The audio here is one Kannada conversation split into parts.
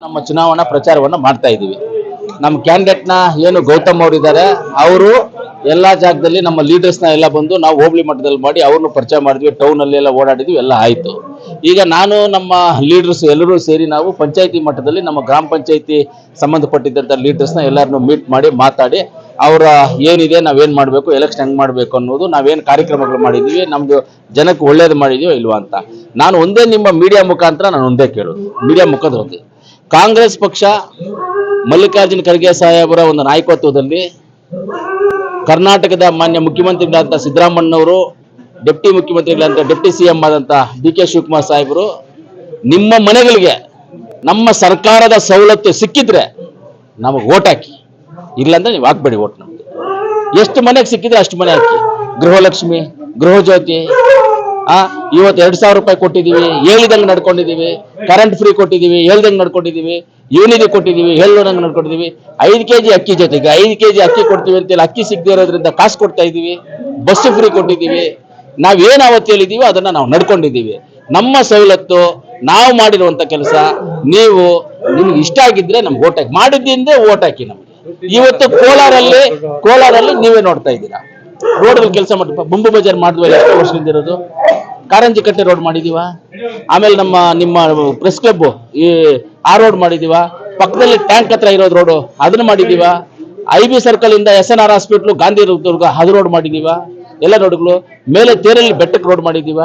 ನಮ್ಮ ಚುನಾವಣಾ ಪ್ರಚಾರವನ್ನು ಮಾಡ್ತಾ ಇದ್ದೀವಿ. ನಮ್ಮ ಕ್ಯಾಂಡಿಡೇಟ್ನ ಏನು ಗೌತಮ್ ಅವರು ಇದ್ದಾರೆ, ಅವರು ಎಲ್ಲಾ ಜಾಗದಲ್ಲಿ ನಮ್ಮ ಲೀಡರ್ಸ್ನ ಎಲ್ಲ ಬಂದು ನಾವು ಹೋಬಳಿ ಮಟ್ಟದಲ್ಲಿ ಮಾಡಿ ಅವ್ರನ್ನು ಪರಿಚಯ ಮಾಡಿದ್ವಿ, ಟೌನ್ ಅಲ್ಲಿ ಎಲ್ಲ ಓಡಾಡಿದ್ವಿ, ಎಲ್ಲ ಆಯ್ತು. ಈಗ ನಾನು ನಮ್ಮ ಲೀಡರ್ಸ್ ಎಲ್ಲರೂ ಸೇರಿ ನಾವು ಪಂಚಾಯತಿ ಮಟ್ಟದಲ್ಲಿ ನಮ್ಮ ಗ್ರಾಮ ಪಂಚಾಯತಿ ಸಂಬಂಧಪಟ್ಟಿದ್ದಂಥ ಲೀಡರ್ಸ್ನ ಎಲ್ಲರನ್ನು ಮೀಟ್ ಮಾಡಿ ಮಾತಾಡಿ ಅವರ ಏನಿದೆ ನಾವೇನು ಮಾಡಬೇಕು, ಎಲೆಕ್ಷನ್ ಹೆಂಗೆ ಮಾಡಬೇಕು ಅನ್ನೋದು ನಾವೇನು ಕಾರ್ಯಕ್ರಮಗಳು ಮಾಡಿದ್ದೀವಿ, ನಮ್ದು ಜನಕ್ಕೆ ಒಳ್ಳೇದು ಮಾಡಿದೀವೋ ಇಲ್ವಾ ಅಂತ ನಾನು ಒಂದೇ ನಿಮ್ಮ ಮೀಡಿಯಾ ಮುಖಾಂತರ ನಾನು ಒಂದೇ ಕೇಳೋದು, ಮೀಡಿಯಾ ಮುಖಾಂತರ ಕಾಂಗ್ರೆಸ್ ಪಕ್ಷ ಮಲ್ಲಿಕಾರ್ಜುನ ಖರ್ಗೆ ಸಾಹೇಬರ ಒಂದು ನಾಯಕತ್ವದಲ್ಲಿ ಕರ್ನಾಟಕದ ಮಾನ್ಯ ಮುಖ್ಯಮಂತ್ರಿಗಳಾದಂಥ ಸಿದ್ದರಾಮಣ್ಣವರು, ಡೆಪ್ಟಿ ಮುಖ್ಯಮಂತ್ರಿಗಳಂತ ಡೆಪ್ಟಿ ಸಿಎಂ ಆದಂಥ ಡಿ.ಕೆ. ಶಿವಕುಮಾರ್ ಸಾಹೇಬರು ನಿಮ್ಮ ಮನೆಗಳಿಗೆ ನಮ್ಮ ಸರ್ಕಾರದ ಸವಲತ್ತು ಸಿಕ್ಕಿದ್ರೆ ನಮಗೆ ಓಟ್ ಹಾಕಿ, ಇಲ್ಲಾಂದ್ರೆ ನೀವು ಹಾಕ್ಬೇಡಿ ಓಟ್. ನಮ್ಗೆ ಎಷ್ಟು ಮನೆಗೆ ಸಿಕ್ಕಿದ್ರೆ ಅಷ್ಟು ಮನೆ ಹಾಕಿ. ಗೃಹಲಕ್ಷ್ಮಿ, ಗೃಹಜ್ಯೋತಿ, ಇವತ್ತು 2,000 ರೂಪಾಯಿ ಕೊಟ್ಟಿದ್ದೀವಿ, ಹೇಳಿದಂಗೆ ನಡ್ಕೊಂಡಿದ್ದೀವಿ. ಕರೆಂಟ್ ಫ್ರೀ ಕೊಟ್ಟಿದ್ದೀವಿ, ಹೇಳ್ದಂಗೆ ನಡ್ಕೊಂಡಿದ್ದೀವಿ. ಯೂನಿಟಿ ಕೊಟ್ಟಿದ್ದೀವಿ, ಹೇಳೋದಂಗೆ ನಡ್ಕೊಂಡಿದ್ದೀವಿ. 5 kg ಅಕ್ಕಿ ಜೊತೆಗೆ 5 kg ಅಕ್ಕಿ ಕೊಡ್ತೀವಿ ಅಂತೇಳಿ ಅಕ್ಕಿ ಸಿಗದೆ ಇರೋದ್ರಿಂದ ಕಾಸು ಕೊಡ್ತಾ ಇದ್ದೀವಿ. ಬಸ್ ಫ್ರೀ ಕೊಟ್ಟಿದ್ದೀವಿ. ನಾವೇನು ಅವತ್ತು ಹೇಳಿದ್ದೀವಿ ಅದನ್ನ ನಾವು ನಡ್ಕೊಂಡಿದ್ದೀವಿ. ನಮ್ಮ ಸವಲತ್ತು, ನಾವು ಮಾಡಿರುವಂತ ಕೆಲಸ, ನಿಮ್ಗೆ ಇಷ್ಟ ಆಗಿದ್ರೆ ನಮ್ಗೆ ಓಟ್ ಹಾಕಿ, ಮಾಡಿದ್ದಿಂದ ಓಟ್ ಹಾಕಿ ನಮ್ಗೆ. ಇವತ್ತು ಕೋಲಾರಲ್ಲಿ ನೀವೇ ನೋಡ್ತಾ ಇದ್ದೀರಾ, ರೋಡ್ಗಳು ಕೆಲಸ ಮಾಡಿ ಬೊಂಬು ಬಜಾರ್ ಮಾಡಿದ್ವಿ, ಎಷ್ಟು ವರ್ಷದಿಂದ ಇರೋದು. ಕಾರಂಜಿ ಕಟ್ಟೆ ರೋಡ್ ಮಾಡಿದೀವ, ಆಮೇಲೆ ನಿಮ್ಮ ಪ್ರೆಸ್ ಕ್ಲಬ್ ಆ ರೋಡ್ ಮಾಡಿದೀವ, ಪಕ್ಕದಲ್ಲಿ ಟ್ಯಾಂಕ್ ಹತ್ರ ಇರೋದು ರೋಡು ಅದನ್ನ ಮಾಡಿದೀವ, IB ಸರ್ಕಲ್ ಇಂದ SNR ಹಾಸ್ಪಿಟ್ಲು ಗಾಂಧಿ ದುರ್ಗ ಅದು ರೋಡ್ ಮಾಡಿದೀವ, ಎಲ್ಲ ರೋಡ್ಗಳು. ಮೇಲೆ ತೇರಲ್ಲಿ ಬೆಟ್ಟಕ್ಕೆ ರೋಡ್ ಮಾಡಿದೀವ.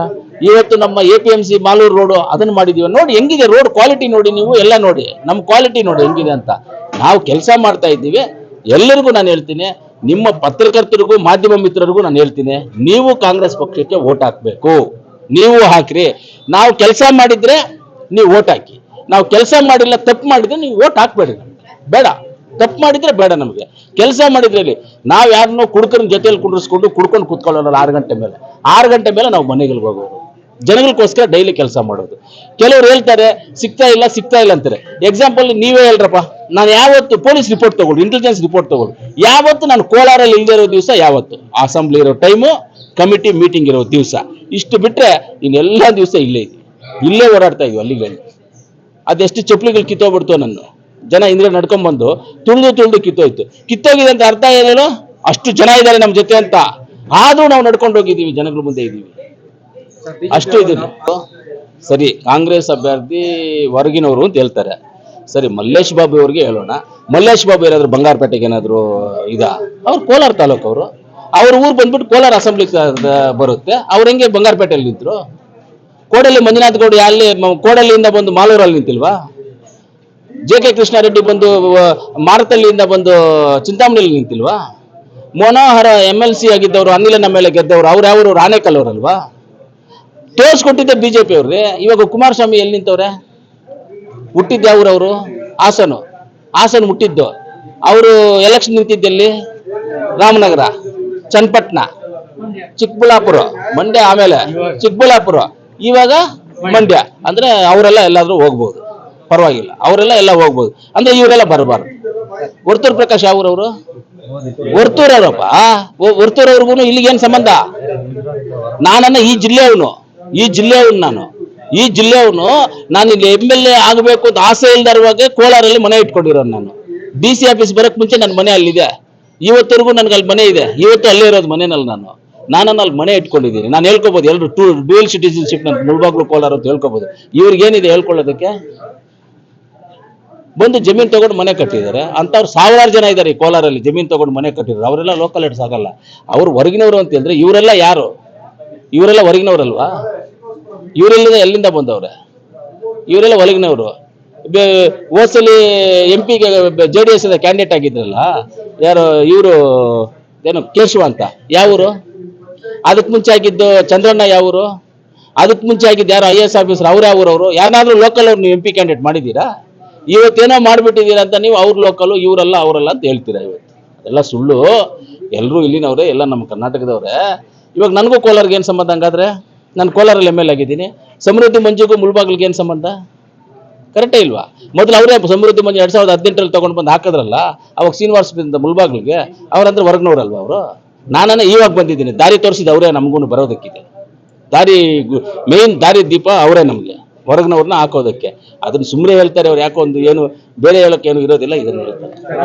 ಇವತ್ತು ನಮ್ಮ APMC ಮಾಲೂರು ರೋಡು ಅದನ್ನ ಮಾಡಿದೀವ. ನೋಡಿ ಹೆಂಗಿದೆ ರೋಡ್ ಕ್ವಾಲಿಟಿ, ನೋಡಿ ನೀವು ಎಲ್ಲ ನೋಡಿ, ನಮ್ಮ ಕ್ವಾಲಿಟಿ ನೋಡಿ ಹೆಂಗಿದೆ ಅಂತ. ನಾವು ಕೆಲಸ ಮಾಡ್ತಾ ಇದ್ದೀವಿ. ಎಲ್ಲರಿಗೂ ನಾನು ಹೇಳ್ತೀನಿ, ನಿಮ್ಮ ಪತ್ರಕರ್ತರಿಗೂ ಮಾಧ್ಯಮ ಮಿತ್ರರಿಗೂ ನಾನು ಹೇಳ್ತೀನಿ, ನೀವು ಕಾಂಗ್ರೆಸ್ ಪಕ್ಷಕ್ಕೆ ಓಟ್ ಹಾಕಬೇಕು. ನೀವು ಹಾಕ್ರಿ. ನಾವು ಕೆಲಸ ಮಾಡಿದ್ರೆ ನೀವು ಓಟ್ ಹಾಕಿ, ನಾವು ಕೆಲಸ ಮಾಡಿಲ್ಲ ತಪ್ಪು ಮಾಡಿದ್ರೆ ನೀವು ಓಟ್ ಹಾಕ್ಬೇಡಿ. ಬೇಡ, ತಪ್ಪು ಮಾಡಿದ್ರೆ ಬೇಡ. ನಮಗೆ ಕೆಲಸ ಮಾಡಿದ್ರಲ್ಲಿ ನಾವು ಯಾರನ್ನೋ ಕುಡ್ಕನ ಜೊತೆಯಲ್ಲಿ ಕುಂಡ್ರಿಸ್ಕೊಂಡು ಕುಡ್ಕೊಂಡು ಕೂತ್ಕೊಳ್ಳೋಲ್ಲ. 6 ಗಂಟೆ ಮೇಲೆ ನಾವು ಮನೆಗಳಿಗೆ ಹೋಗೋರು, ಜನಗಳಿಗೋಸ್ಕರ ಡೈಲಿ ಕೆಲಸ ಮಾಡೋದು. ಕೆಲವರು ಹೇಳ್ತಾರೆ ಸಿಗ್ತಾ ಇಲ್ಲ ಅಂತಾರೆ. ಎಕ್ಸಾಂಪಲ್ ನೀವೇ ಹೇಳ್ರಪ್ಪ, ನಾನು ಯಾವತ್ತು ಪೊಲೀಸ್ ರಿಪೋರ್ಟ್ ತಗೊಳ್ಳಿ, ಇಂಟೆಲಿಜೆನ್ಸ್ ರಿಪೋರ್ಟ್ ತಗೊಳ್ಳಿ, ಯಾವತ್ತು ನಾನು ಕೋಲಾರಲ್ಲಿ ಇಲ್ಲದೆ ಇರೋ ದಿವಸ, ಯಾವತ್ತು ಅಸೆಂಬ್ಲಿ ಇರೋ ಟೈಮು, ಕಮಿಟಿ ಮೀಟಿಂಗ್ ಇರೋ ದಿವಸ, ಇಷ್ಟು ಬಿಟ್ರೆ ಇನ್ನೆಲ್ಲ ದಿವಸ ಇಲ್ಲೇ ಓಡಾಡ್ತಾ ಇದ್ವಿ. ಅಲ್ಲಿಗೆ ಅದೆಷ್ಟು ಚಪ್ಪಲಿಗಳು ಕಿತ್ತೋಗ್ಬಿಡ್ತು. ನನ್ನ ಜನ ಹಿಂದೆ ನಡ್ಕೊಂಡ್ಬಂದು ತುಳಿದು ಕಿತ್ತೋಗಿದೆ ಅಂತ ಅರ್ಥ ಏನೇನೋ, ಅಷ್ಟು ಜನ ಇದ್ದಾರೆ ನಮ್ಮ ಜೊತೆ ಅಂತ. ಆದ್ರೂ ನಾವು ನಡ್ಕೊಂಡು ಹೋಗಿದ್ದೀವಿ, ಜನಗಳ ಮುಂದೆ ಇದ್ದೀವಿ, ಅಷ್ಟು ಇದೀವಿ. ಸರಿ, ಕಾಂಗ್ರೆಸ್ ಅಭ್ಯರ್ಥಿ ಹೊರಗಿನವರು ಅಂತ ಹೇಳ್ತಾರೆ. ಸರಿ, ಮಲ್ಲೇಶ್ ಬಾಬು ಅವ್ರಿಗೆ ಹೇಳೋಣ. ಮಲ್ಲೇಶ್ ಬಾಬು ಏನಾದ್ರು ಬಂಗಾರಪೇಟೆಗೆ ಏನಾದ್ರು ಅವ್ರು ಕೋಲಾರ ತಾಲೂಕು, ಅವ್ರ ಊರು ಬಂದ್ಬಿಟ್ಟು ಕೋಲಾರ ಅಸೆಂಬ್ಲಿ ಬರುತ್ತೆ. ಅವ್ರ ಹೆಂಗೆ ಬಂಗಾರಪೇಟೆಯಲ್ಲಿ ನಿಂತರು? ಕೋಡಳ್ಳಿ ಮಂಜುನಾಥ್ ಗೌಡ ಅಲ್ಲಿ ಕೋಡಳ್ಳಿಯಿಂದ ಬಂದು ಮಾಲೂರಲ್ಲಿ ನಿಂತಿಲ್ವಾ? JK ಕೃಷ್ಣಾರೆಡ್ಡಿ ಬಂದು ಮಾರತಳ್ಳಿಯಿಂದ ಬಂದು ಚಿಂತಾಮಣಿಯಲ್ಲಿ ನಿಂತಿಲ್ವಾ? ಮನೋಹರ MLC ಆಗಿದ್ದವರು, ಅನಿಲನ ಮೇಲೆ ಗೆದ್ದವರು, ಅವ್ರು ಯಾವರು? ಆನೇಕಲ್ ಅವರಲ್ವಾ? ತೋರಿಸ್ಕೊಟ್ಟಿದ್ದೆ BJP ಅವ್ರಿಗೆ. ಇವಾಗ ಕುಮಾರಸ್ವಾಮಿ ಎಲ್ಲಿ ನಿಂತವ್ರೆ? ಹುಟ್ಟಿದ್ದು ಯಾವ್ರು ಅವರು? ಹಾಸನ ಹುಟ್ಟಿದ್ದು. ಅವರು ಎಲೆಕ್ಷನ್ ನಿಂತಿದ್ದಲ್ಲಿ ರಾಮನಗರ, ಚನ್ನಪಟ್ಟಣ, ಚಿಕ್ಕಬಳ್ಳಾಪುರ, ಮಂಡ್ಯ, ಆಮೇಲೆ ಚಿಕ್ಕಬಳ್ಳಾಪುರ, ಇವಾಗ ಮಂಡ್ಯ. ಅಂದ್ರೆ ಅವರೆಲ್ಲ ಎಲ್ಲಾದ್ರೂ ಹೋಗ್ಬೋದು, ಪರವಾಗಿಲ್ಲ, ಅವರೆಲ್ಲ ಎಲ್ಲ ಹೋಗ್ಬೋದು. ಅಂದ್ರೆ ಇವರೆಲ್ಲ ಬರಬಾರ್ದು. ವರ್ತೂರ್ ಪ್ರಕಾಶ್ ಯಾವ್ರವ್ರು? ವರ್ತೂರವ್ರಪ್ಪ. ವರ್ತೂರವ್ರಿಗೂ ಇಲ್ಲಿಗೇನು ಸಂಬಂಧ? ನಾನನ್ನ ಈ ಜಿಲ್ಲೆಯವನು ನಾನು ಇಲ್ಲಿ MLA ಆಗಬೇಕು ಅಂತ ಆಸೆ ಇಲ್ದಿರುವಾಗ ಕೋಲಾರಲ್ಲಿ ಮನೆ ಇಟ್ಕೊಂಡಿರೋನು. ನಾನು DC ಆಫೀಸ್ ಬರಕ್ ಮುಂಚೆ ನನ್ನ ಮನೆ ಅಲ್ಲಿದೆ. ಇವತ್ತರೆಗೂ ನನ್ಗೆ ಅಲ್ಲಿ ಮನೆ ಇದೆ. ಇವತ್ತು ಅಲ್ಲೇ ಇರೋದು ಮನೆಯಲ್ಲಿ. ನಾನು ಅಲ್ಲಿ ಮನೆ ಇಟ್ಕೊಂಡಿದ್ದೀನಿ. ನಾನು ಹೇಳ್ಕೊಬೋದು, ಎಲ್ಲರೂ ಡ್ಯೂಯಲ್ ಸಿಟಿಸನ್ಶಿಪ್, ನನ್ನ ಮುಳಬಾಗ್ಲು ಕೋಲಾರ ಅಂತ ಹೇಳ್ಕೊಬೋದು. ಇವ್ರಿಗೇನಿದೆ ಹೇಳ್ಕೊಳ್ಳೋದಕ್ಕೆ? ಬಂದು ಜಮೀನು ತಗೊಂಡು ಮನೆ ಕಟ್ಟಿದ್ದಾರೆ ಅಂತವ್ರು ಸಾವಿರಾರು ಜನ ಇದ್ದಾರೆ ಈ ಕೋಲಾರಲ್ಲಿ. ಜಮೀನು ತಗೊಂಡು ಮನೆ ಕಟ್ಟಿದ್ರು. ಅವರೆಲ್ಲ ಲೋಕಲ್ ಹೆಡ್ಸ್ ಆಗಲ್ಲ, ಅವ್ರು ಹೊರಗಿನವರು ಅಂತ ಹೇಳಿದ್ರೆ. ಇವರೆಲ್ಲ ಯಾರು? ಇವರೆಲ್ಲ ಹೊರಗಿನವರಲ್ವಾ? ಇವರೆಲ್ಲ ಎಲ್ಲಿಂದ ಬಂದವ್ರೆ? ಇವರೆಲ್ಲ ಹೊರಗಿನವರು. ಹೋದ್ಸಲಿ MP ಗೆ JDS ಕ್ಯಾಂಡಿಡೇಟ್ ಆಗಿದ್ರಲ್ಲ, ಯಾರು ಇವರು, ಏನು ಕೇಶವ ಅಂತ, ಯಾವೂರು? ಅದಕ್ಕೆ ಮುಂಚೆ ಆಗಿದ್ದು ಚಂದ್ರಣ್ಣ ಯಾವೂರು? ಅದಕ್ಕೆ ಮುಂಚೆ ಆಗಿದ್ದು ಯಾರು IAS ಆಫೀಸರ್, ಅವ್ರು ಯಾವೂರವರು? ಯಾರಾದ್ರೂ ಲೋಕಲ್ ಅವ್ರು ನೀವು MP ಕ್ಯಾಂಡಿಡೇಟ್ ಮಾಡಿದ್ದೀರಾ? ಇವತ್ತೇನೋ ಮಾಡ್ಬಿಟ್ಟಿದ್ದೀರಾ ಅಂತ ನೀವು ಅವ್ರ ಲೋಕಲು, ಇವರೆಲ್ಲ ಅವರೆಲ್ಲ ಅಂತ ಹೇಳ್ತೀರಾ. ಇವತ್ತು ಎಲ್ಲ ಸುಳ್ಳು. ಎಲ್ಲರೂ ಇಲ್ಲಿನವ್ರೆ, ಎಲ್ಲ ನಮ್ಮ ಕರ್ನಾಟಕದವ್ರೆ. ಇವಾಗ ನನಗೂ ಕೋಲಾರ್ಗೆ ಏನು ಸಂಬಂಧ? ಹಂಗಾದ್ರೆ ನಾನು ಕೋಲಾರಲ್ಲಿ MLA ಆಗಿದ್ದೀನಿ. ಸಮೃದ್ಧಿ ಮಂಜುಗೂ ಮುಳಬಾಗ್ಲಿಗೆ ಏನು ಸಂಬಂಧ? ಕರೆಕ್ಟೇ ಇಲ್ವಾ? ಮೊದಲು ಅವರೇ ಸಮೃದ್ಧಿ ಮಂಜು 2018 ತಗೊಂಡು ಬಂದು ಹಾಕಿದ್ರಲ್ಲ, ಅವಾಗ ಶ್ರೀನಿವಾಸದಿಂದ ಮುಳಬಾಗ್ಲಿಗೆ. ಅವ್ರಂದ್ರೆ ಹೊರಗಿನವ್ರಲ್ವ ಅವರು? ನಾನನ್ನ ಇವಾಗ ಬಂದಿದ್ದೀನಿ. ದಾರಿ ತೋರಿಸಿದ ಅವರೇ ನಮಗೂ ಬರೋದಕ್ಕಿದೆ. ಮೇನ್ ದಾರಿ ದೀಪ ಅವರೇ ನಮಗೆ. ಹೊರಗಿನವ್ರನ್ನ ಹಾಕೋದಕ್ಕೆ. ಅದನ್ನ ಸುಮ್ಮನೆ ಹೇಳ್ತಾರೆ ಅವ್ರು, ಯಾಕೋ ಒಂದು ಏನು ಬೇರೆ ಹೇಳೋಕೆ ಏನು ಇರೋದಿಲ್ಲ, ಇದನ್ನ ಹೇಳ್ತಾರೆ.